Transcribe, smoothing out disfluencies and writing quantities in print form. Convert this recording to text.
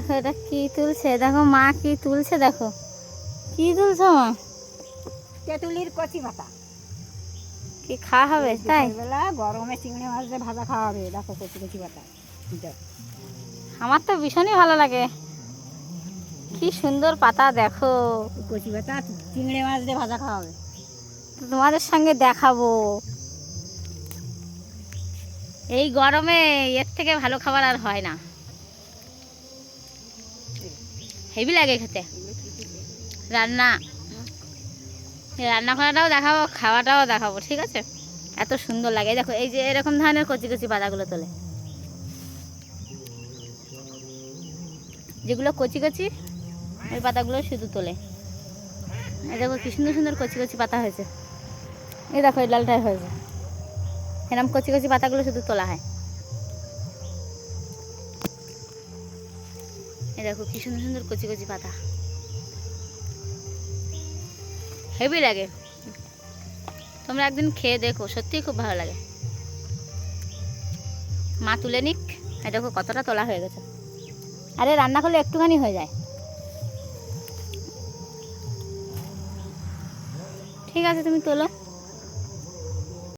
দেখো এটা কি তুলছে, দেখো মা কি তুলছে, দেখো কি তুলছো মা? তেঁতুলির কচি পাতা। কি খাওয়া হবে তাই? বেলা গরমে চিংড়ি মাছ দিয়ে ভাজা খাওয়া হবে। দেখো কচি কচি পাতা। আমার তো ভীষণই ভালো লাগে, কি সুন্দর পাতা দেখো। কচি পাতা চিংড়ি মাছ দিয়ে ভাজা খাওয়া হবে। তোমাদের সঙ্গে দেখাবো। এই গরমে এর থেকে ভালো খাবার আর হয় না, হেভি লাগে খেতে। রান্না রান্না করাটাও দেখাবো, খাওয়াটাও দেখাবো, ঠিক আছে? এত সুন্দর লাগে। দেখো এই যে এরকম ধরনের কচি কচি পাতাগুলো তোলে, যেগুলো কচি কচি ওই পাতাগুলো শুধু তোলে। এই দেখো কি সুন্দর সুন্দর কচি কচি পাতা হয়েছে। এই দেখো এই লালটাই হয়েছে, এরকম কচি কচি পাতাগুলো শুধু তোলা হয়। এই দেখো কি সুন্দর সুন্দর কচি কচি পাতা, হেভি লাগে। তোমরা একদিন খেয়ে দেখো, সত্যিই খুব ভালো লাগে। মা তুলে নিক। এই দেখো কতটা তোলা হয়ে গেছে। আরে রান্না করলে একটুখানি হয়ে যায়। ঠিক আছে, তুমি তোলো।